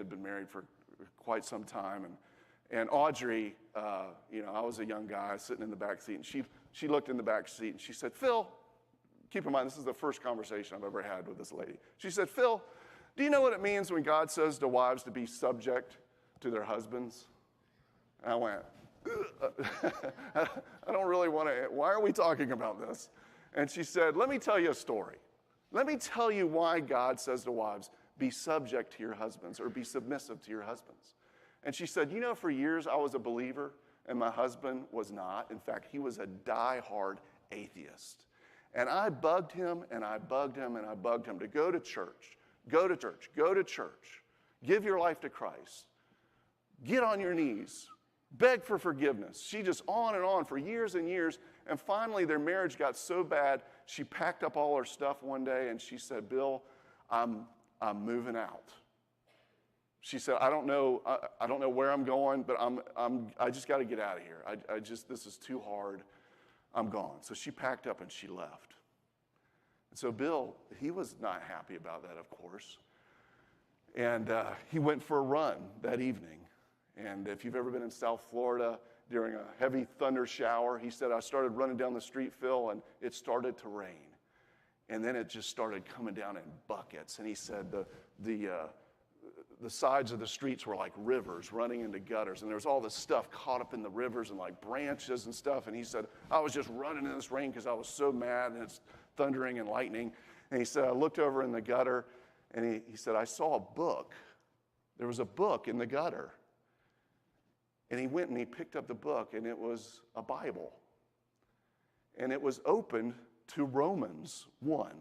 had been married for quite some time. And Audrey, I was a young guy sitting in the back seat, and she looked in the back seat, and she said, Phil, keep in mind, this is the first conversation I've ever had with this lady. She said, Phil, do you know what it means when God says to wives to be subject to their husbands? And I went, I don't really want to, why are we talking about this? And she said, let me tell you a story. Let me tell you why God says to wives, be subject to your husbands or be submissive to your husbands. And she said, for years I was a believer and my husband was not. In fact, he was a diehard atheist. And I bugged him and I bugged him and I bugged him to go to church, go to church, go to church, give your life to Christ, get on your knees, beg for forgiveness. She just on for years and years. And finally, their marriage got so bad, she packed up all her stuff one day and she said, Bill, I'm moving out. She said, I don't know where I'm going, but I just got to get out of here. This is too hard. I'm gone. So she packed up and she left. And so Bill, he was not happy about that, of course. And he went for a run that evening. And if you've ever been in South Florida during a heavy thunder shower, he said, I started running down the street, Phil, and it started to rain. And then it just started coming down in buckets. And he said the sides of the streets were like rivers running into gutters. And there was all this stuff caught up in the rivers and like branches and stuff. And he said, I was just running in this rain because I was so mad and it's thundering and lightning. And he said, I looked over in the gutter and he said, I saw a book. There was a book in the gutter. And he went and he picked up the book, and it was a Bible. And it was opened to Romans 1.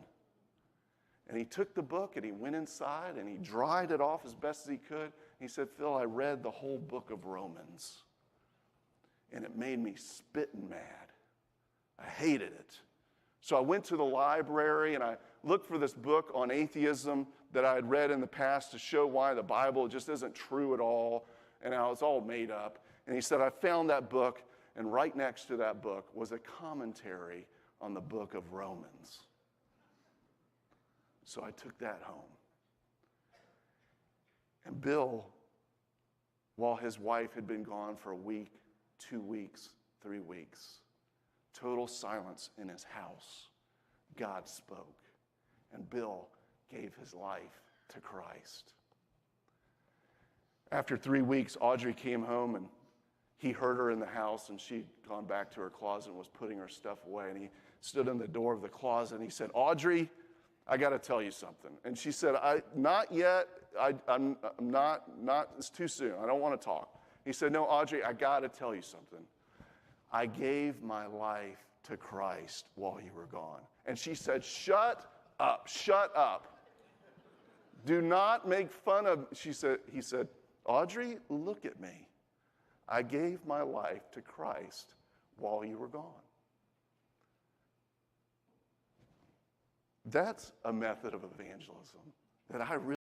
And he took the book, and he went inside, and he dried it off as best as he could. He said, Phil, I read the whole book of Romans, and it made me spitting mad. I hated it. So I went to the library, and I looked for this book on atheism that I had read in the past to show why the Bible just isn't true at all. And how it's all made up. And he said, I found that book, and right next to that book was a commentary on the book of Romans. So I took that home. And Bill, while his wife had been gone for a week, 2 weeks, 3 weeks, total silence in his house, God spoke. And Bill gave his life to Christ. After 3 weeks, Audrey came home, and he heard her in the house, and she'd gone back to her closet and was putting her stuff away. And he stood in the door of the closet, and he said, Audrey, I got to tell you something. And she said, not yet. I'm not, it's too soon. I don't want to talk. He said, no, Audrey, I got to tell you something. I gave my life to Christ while you were gone. And she said, shut up. Do not make fun of, he said, Audrey, look at me. I gave my life to Christ while you were gone. That's a method of evangelism that I really